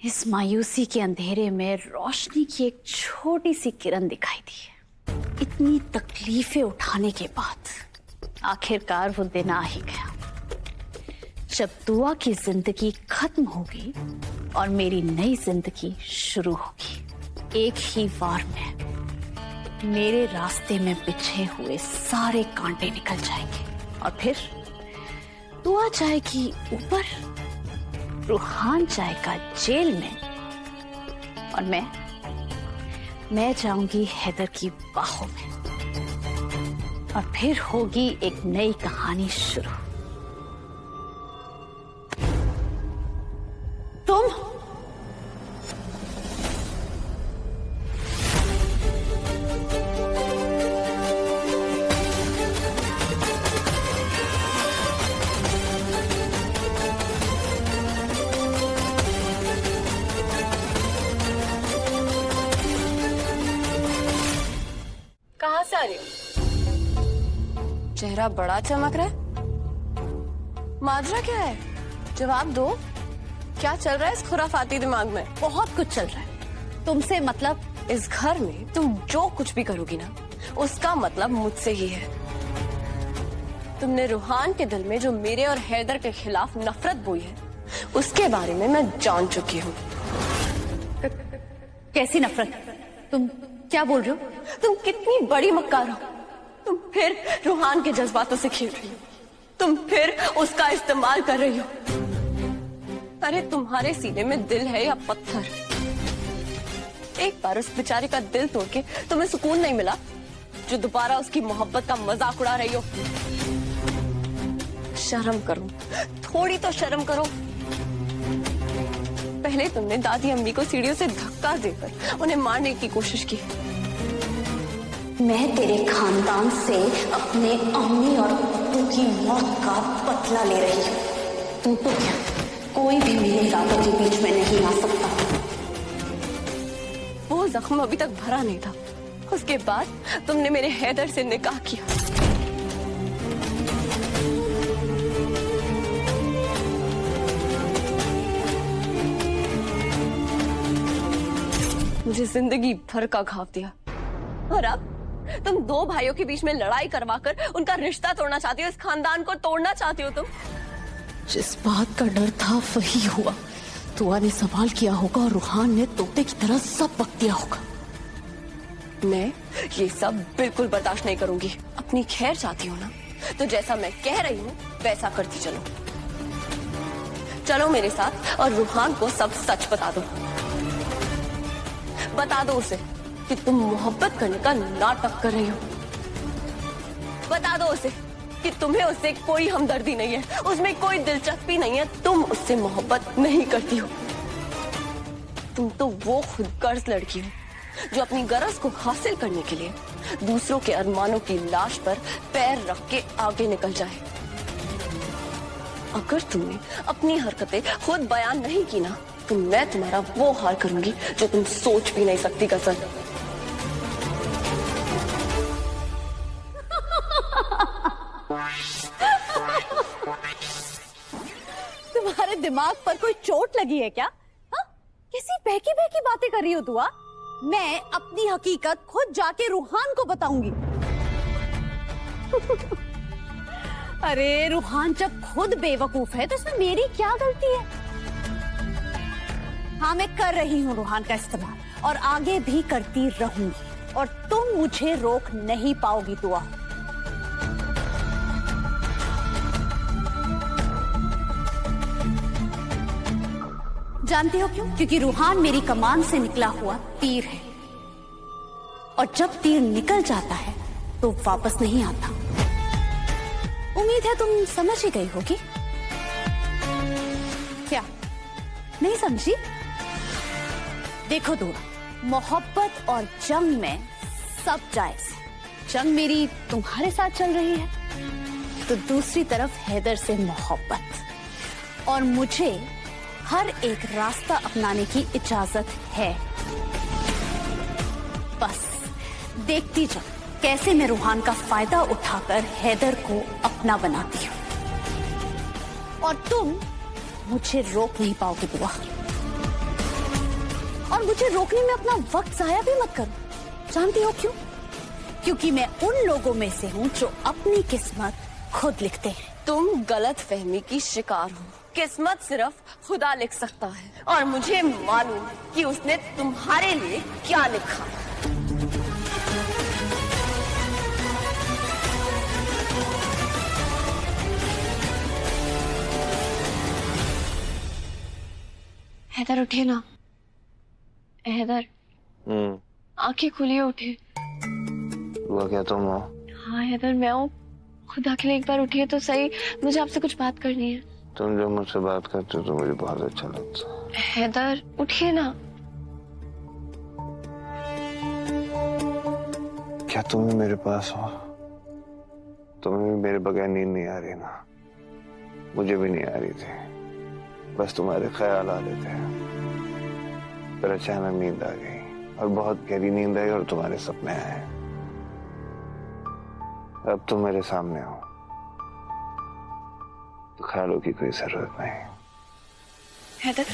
इस मायूसी के अंधेरे में रोशनी की एक छोटी सी किरण दिखाई दी है। इतनी तकलीफें उठाने के बाद आखिरकार वो दिन आ ही गया जब दुआ की जिंदगी खत्म होगी और मेरी नई जिंदगी शुरू होगी। एक ही वार में मेरे रास्ते में बिछे हुए सारे कांटे निकल जाएंगे और फिर दुआ जाएगी ऊपर, रूहान जाएगा जेल में और मैं जाऊंगी हैदर की बाहों में और फिर होगी एक नई कहानी शुरू। तुम कहाँ से आ रही हो? चेहरा बड़ा चमक रहा है। माजरा क्या है? जवाब दो। क्या चल रहा है इस खुराफाती दिमाग में? बहुत कुछ चल रहा है। तुमसे मतलब? इस घर में तुम जो कुछ भी करोगी ना, उसका मतलब मुझसे ही है। तुमने रूहान के दिल में जो मेरे और हैदर के खिलाफ नफरत बोई है, उसके बारे में मैं जान चुकी हूँ। कैसी नफरत? तुम क्या बोल रहे हो? तुम कितनी बड़ी मक्कार हो। तुम फिर रूहान के जज्बातों से खेल रही हो। तुम फिर उसका इस्तेमाल कर रही हो। अरे तुम्हारे सीने में दिल है या पत्थर? एक बार उस बेचारे का दिल तोड़ के तुम्हें सुकून नहीं मिला जो दोबारा उसकी मोहब्बत का मजाक उड़ा रही हो? शर्म करो, थोड़ी तो शर्म करो। पहले तुमने दादी अम्मी को सीढ़ियों से धक्का देकर उन्हें मारने की कोशिश की। मैं तेरे खानदान से अपने अम्मी और अब्बू की मौत का बदला ले रही हूँ। तू तो क्या, कोई भी मेरे इरादों के बीच में नहीं आ सकता। वो जख्म अभी तक भरा नहीं था। उसके बाद तुमने मेरे हैदर से निकाह किया। मुझे जिंदगी भर का घाव दिया और अब तुम दो भाइयों के बीच में लड़ाई करवाकर उनका रिश्ता तोड़ना चाहती हो। इस खानदान को तोड़ना चाहती हो तुम। जिस बात का डर था वही हुआ। तुआ ने सवाल किया होगा और रूहान ने तोते की तरह सब बक दिया होगा। मैं ये सब बिल्कुल बर्दाश्त नहीं करूंगी। अपनी खैर चाहती हो ना, तो जैसा मैं कह रही हूँ वैसा करती चलो। चलो मेरे साथ और रूहान को सब सच बता दो। बता दो उसे कि तुम मोहब्बत करने का नाटक कर रही हो। बता दो उसे कि तुम्हें उससे कोई हमदर्दी नहीं है, उसमें कोई दिलचस्पी नहीं है। तुम उससे मोहब्बत नहीं करती हो। तुम तो वो खुदगर्ज लड़की हो जो अपनी गरज को हासिल करने के लिए दूसरों के अरमानों की लाश पर पैर रख के आगे निकल जाए। अगर तुमने अपनी हरकतें खुद बयान नहीं की ना, तो मैं तुम्हारा वो हाल करूंगी जो तुम सोच भी नहीं सकती। गजल, तुम्हारे दिमाग पर कोई चोट लगी है क्या? हा? किसी बहकी बहकी बातें कर रही हो तुआ? मैं अपनी हकीकत खुद जाके रूहान को बताऊंगी। अरे रूहान जब खुद बेवकूफ है तो इसमें मेरी क्या गलती है? हाँ, मैं कर रही हूँ रूहान का इस्तेमाल और आगे भी करती रहूंगी और तुम मुझे रोक नहीं पाओगी तुआ। जानती हो क्यों? क्योंकि रूहान मेरी कमान से निकला हुआ तीर है और जब तीर निकल जाता है तो वापस नहीं आता। उम्मीद है तुम समझ ही गई होगी। क्या नहीं समझी? देखो दुआ, मोहब्बत और जंग में सब जायज। जंग मेरी तुम्हारे साथ चल रही है तो दूसरी तरफ हैदर से मोहब्बत, और मुझे हर एक रास्ता अपनाने की इजाजत है। बस देखती जाओ कैसे मैं रूहान का फायदा उठाकर हैदर को अपना बनाती हूँ और तुम मुझे रोक नहीं पाओगे बुआ। और मुझे रोकने में अपना वक्त जाया भी मत करो। जानती हो क्यों? क्योंकि मैं उन लोगों में से हूँ जो अपनी किस्मत खुद लिखते हैं। तुम गलत फहमी की शिकार हो। किस्मत सिर्फ खुदा लिख सकता है और मुझे मालूम कि उसने तुम्हारे लिए क्या लिखा है। हैदर उठे ना। हैदर आंखें खुली उठे। हुआ क्या तुम हो? हाँ हैदर मैं हूँ। खुदा के लिए एक बार उठिए तो सही, मुझे आपसे कुछ बात करनी है। तुम जो मुझसे बात करते हो तो मुझे बहुत अच्छा लगता है। हैदर उठिए ना। क्या तुम भी मेरे पास हो? तुम्हें भी मेरे बगैर नींद नहीं आ रही ना? मुझे भी नहीं आ रही थी, बस तुम्हारे ख्याल आ रहे थे। फिर अचानक नींद आ गई और बहुत गहरी नींद आई और तुम्हारे सपने आए। अब तुम मेरे सामने हो तो ख्यालों की कोई जरूरत नहीं। हैदर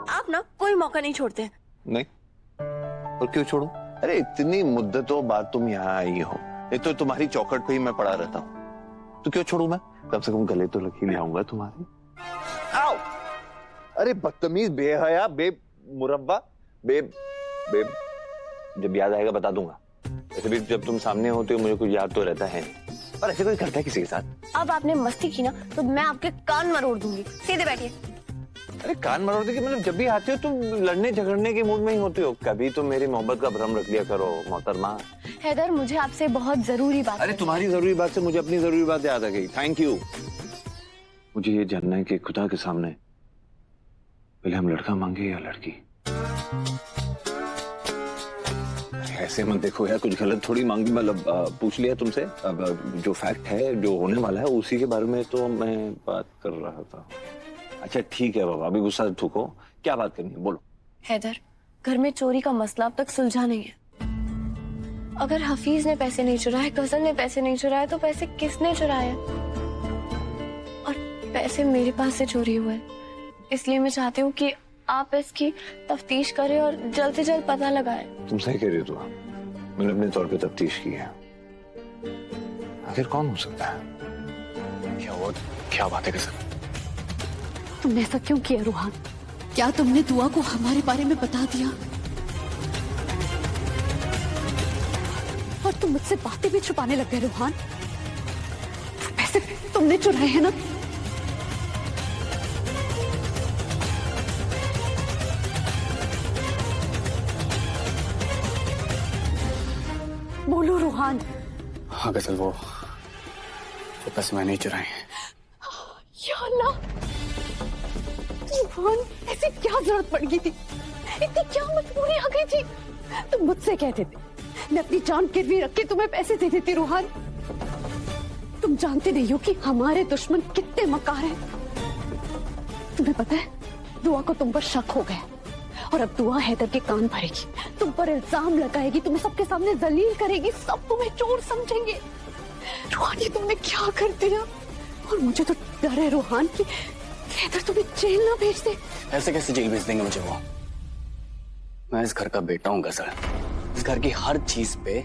आप ना कोई मौका नहीं छोड़ते। नहीं, और क्यों छोड़ूं? अरे इतनी मुद्दतों बाद तुम यहाँ आई हो, ये तो तुम्हारी चौखट पे ही मैं पड़ा रहता हूँ, तो क्यों छोड़ूं मैं? कम से कम गले तो लग ही लाऊंगा तुम्हारे। आओ! अरे बदतमीज, बेहया, बेमुरब्बा, जब याद आएगा बता दूंगा। वैसे भी जब तुम सामने होते हो मुझे कुछ याद तो रहता है, और ऐसे कोई करता है किसी के साथ? अब आपने मस्ती की ना तो मैं आपके कान मरोड़ दूंगी। सीधे बैठिए। अरे कान मरोड़ने की मतलब, जब भी आते हो तुम लड़ने झगड़ने के मूड में ही होते हो। कभी तो मेरी मोहब्बत का भ्रम रख लिया करो मोहतरमा। हैदर मुझे आपसे बहुत जरूरी बात। अरे तुम्हारी जरूरी बात से मुझे अपनी जरूरी बात याद आ गई। Thank you. मुझे ये जानना है कि खुदा के सामने पहले हम लड़का मांगे या लड़की? ऐसे मत देखो यार, कुछ गलत थोड़ी मांगी, मतलब पूछ लिया तुमसे। अब जो फैक्ट है, जो होने वाला है, उसी के बारे में तो मैं बात कर रहा था। अच्छा ठीक है बाबा, अभी गुस्सा थूको। क्या बात करनी है, बोलो। हैदर घर में चोरी का मसला अब तक सुलझा नहीं है। अगर हफीज ने पैसे नहीं चुराए, गजल ने पैसे नहीं चुराए, तो पैसे किसने चुराए? और पैसे मेरे पास से चोरी हुए, इसलिए मैं चाहती हूँ कि आप इसकी तफ्तीश करें और जल्द से जल्द पता लगाएं। तुम सही कह रही हो। मैंने अपने तौर पे तफ्तीश की है। आखिर कौन हो सकता है? क्या हुआ? क्या बात है? कसम, तुमने ऐसा क्यों किया रुहान? क्या तुमने दुआ को हमारे बारे में बता दिया? और तुम मुझसे बातें भी छुपाने लग गए रुहान। पैसे तुमने चुराए हैं ना? बोलो रुहान। हाँ गजल, वो पैसे मैंने ही चुराए हैं। या अल्लाह, रुहान ऐसे क्या जरूरत पड़ गई थी? इतनी क्या मजबूरी आ गई थी? तुम मुझसे कहते थे, मैं अपनी जान गिरवी रख के तुम्हें पैसे दे देती। रुहान तुम जानते नहीं हो कि हमारे दुश्मन कितने मकार हैं। तुम्हें पता है, दुआ को तुम पर शक हो गया और अब दुआ हैदर के कान भरेगी, तुम पर इल्जाम लगाएगी, तुम्हें सबके सामने जलील करेगी, सब तुम्हें चोर समझेंगे। रुहान ये तुमने क्या कर दिया? और मुझे तो डर है रुहान कि हैदर तुम्हें जेल ना भेज दे। ऐसे कैसे जेल भेज देंगे मुझे वो? मैं इस घर का बेटा हूँ गजल। इस घर की हर चीज पे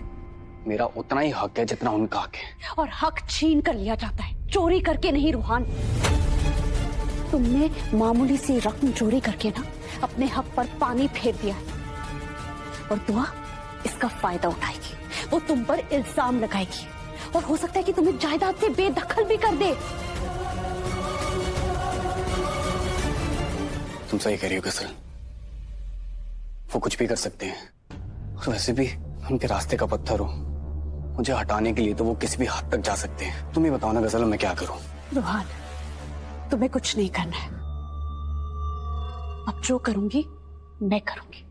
मेरा उतना ही हक है जितना उनका हक है। और हक छीन कर लिया जाता है, चोरी करके नहीं रुहान। तुमने मामूली सी रकम चोरी करके ना अपने हक पर पानी फेर दिया है और दुआ इसका फायदा उठाएगी। वो तुम पर इल्जाम लगाएगी और हो सकता है कि तुम्हें जायदाद से बेदखल भी कर दे। तुम सही कह रही हो गजल, वो कुछ भी कर सकते हैं। और वैसे भी उनके रास्ते का पत्थर हो, मुझे हटाने के लिए तो वो किसी भी हद तक जा सकते हैं। तुम ही बताओ ना गजल, मैं क्या करूं? रुहान तुम्हें कुछ नहीं करना है। अब जो करूंगी मैं करूंगी।